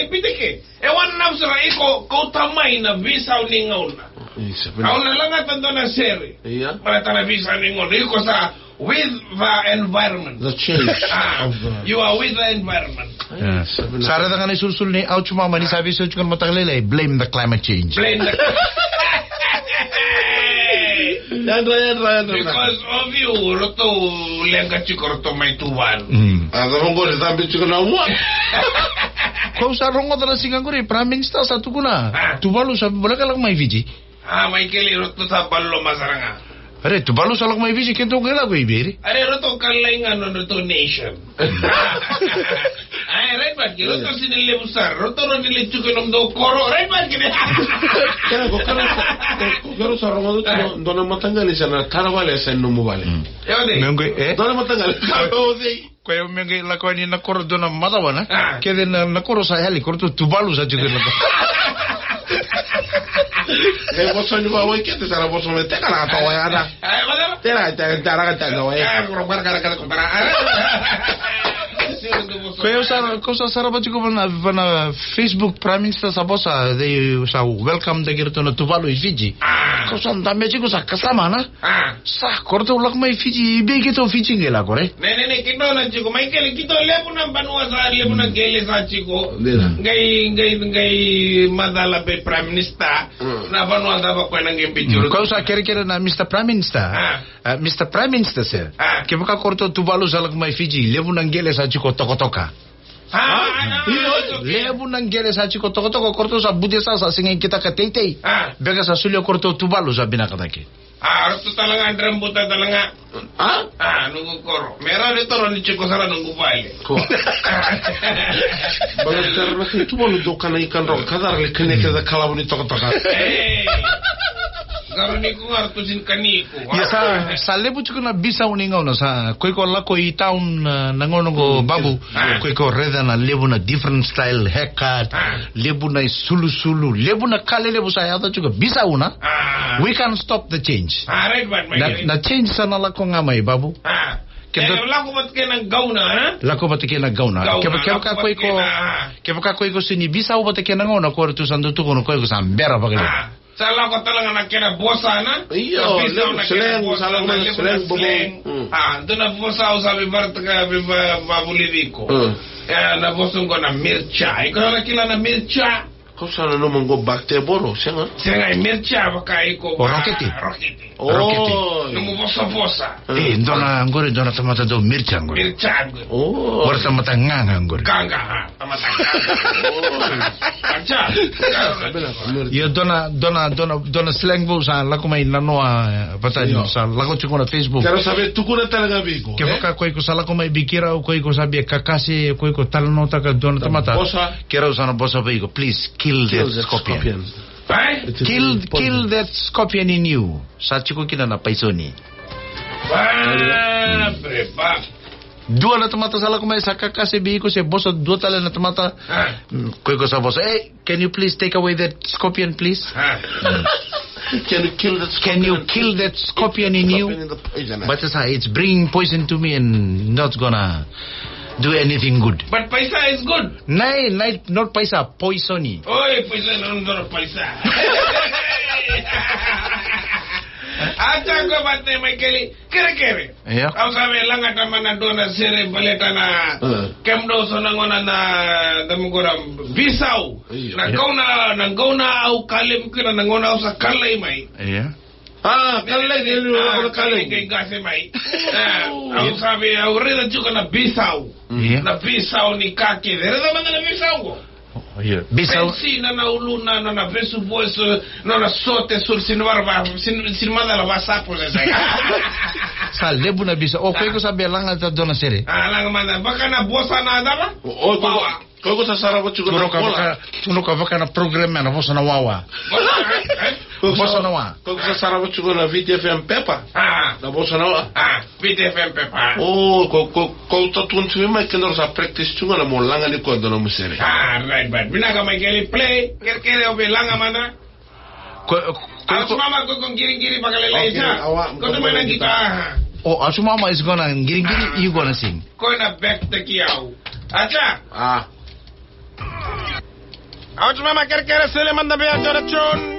pitike. Ewan na sa iko ko tamay na visa ningaw na. Ako na lang at ando na seri. Para tala visa ningaw. Iko sa with the environment. The change of you are with the environment. Yes. Sara da nga ni sulsul ni ouch mama ni sabi sa chukon mataglele blame the climate change. Blame the because of you, roto lenga chiko roto may tuwan. Ako rongo ni sabi chiko na uwan. Kau sa rongo tala singanguri Prime Minister satu kuna. Tuvalu sabi boleh kalau may viji. May kili roto sa ballo masaranga. Are tuvalu salak may viji kento gela ko iberi. Are roto kalaingan roto nation. Ay right bad kilo to sinile busar roto ro nile chiko nom do koro right bad kini. Kero sa rongo to dona matangali sana tarawale sa no mobile. Yode. Dona matangali. Kaya mengi la ko ni na koro dona matawana. Kede na koro sa heli koro to tuvalu sa chiko na. Boso ni bawa kete sara boso me teka na tawa ya da. Tera tera tawa ya. Kau sa ba chiko na Facebook Prime Minister sa bosa they sa welcome the girto na Tuvalu i Fiji. Kau sa ndame chiko sa kasama na. Sa korto ulak mai Fiji be kito Fiji ngela kore. Ne kito na chiko mai kele kito lebu na banua sa lebu na gele sa chiko. Ngai madala be Prime Minister na banua da ba ko na ngembe juro. Kau sa kere na Mr Prime Minister. Mr Prime Minister sir. Kebuka korto Tuvalu sa lak mai Fiji lebu na gele sa chiko tokotoka. Lebu nang gele sa chiko toko korto sa budesa sa singay kita ka tei. Bega sa sulyo korto Tuvalu sa binakatake. Roto talaga andram buta talaga. Nungu koro. Meron ito ron ni chiko sara nungu baile. Baga terna Tuvalu do kana ikan ro kadar le kene kada kalabu ni tokotoka. Garuni ko nga tusin kaniko. Ya sa lebu chiko na bisa uningaw na sa koi ko la ko i town nangono go babu koi ko reda na lebu na different style haircut lebu na sulu lebu na kale lebu sa yata chiko bisa una we can stop the change. Right but my na change sa na la ko nga may babu. Lako bat kayo ng gauna, ha? Lako bat kayo ng gauna. Kaya ka ko sini bisa bat kayo ng gauna ko ito sanduto ko no ko sa ambera pa kayo. Sala ko talaga nakina bosa na. Iyo, slang, salang na slang bubong. Doon na bosa sabi Bart ka babulidiko. Na bosong ko na mircha. Ikaw na nakila na mircha. Kau sana naman go bakte boro, siya nga? Siya nga, mircha baka iko. Roketi. Roketi. Numu bosa. Ngore dona tamata do mircha ngore. Mircha ngore. Ngore tamata nganga ngore. Ganga ha, tamata nganga. Acha. Yo dona slang bo sa lako may nanoa patay sa lako chiko na Facebook. Pero sabi tukuna talaga biko. Kaya baka ko sa lako may bikira o ko sabi kakasi ko talnota ka dona tamata. Bosa. Kero sana bosa biko, please. Kill that scorpion. Kill that scorpion in you. Sa chiko kina na paisoni. Dua na tamata sala ko may sakaka si biko si boss dua tala na tamata. Ko sa boss, can you please take away that scorpion please? Can you kill that scorpion in you? But it's bringing poison to me and not gonna do anything good. But paisa is good. Nay, not paisa, poisoni. Oy, paisa no paisa. Acha ko bate may kere. Yeah. Au sabi lang at man do na sere baleta na kemdo so nangona na damugora Bisau. Na gauna au kalim kina nangona sa kalay may. Yeah. Kalay dilo ko kalay kay gase may. Au sabi au reda chuka na Bisau. Na Bisau ni kake. Reda man na Bisau go. Bisau si na uluna na vesu voice na sote sul sinwarba sinmada la wasapo sa lebu na Bisau ko sabi lang at dona sere lang man baka na bosa na dala ko sa sarabo chuko tuno ka baka na program na bosa na wawa bosa na wa ko sa sarabo chuko na VTFM Pepa na bosa na wa VTFM Pepa ko to tuntu mai kenor sa practice chuko na mo langa ni ko dona musere right but binaga mai kele play kere obe langa mana ko mama ko giring pakalele isa ko to mana kita asu mama is gonna giring you gonna sing ko na back the kiau acha Ouch mama, kere se le manda be a chorachon.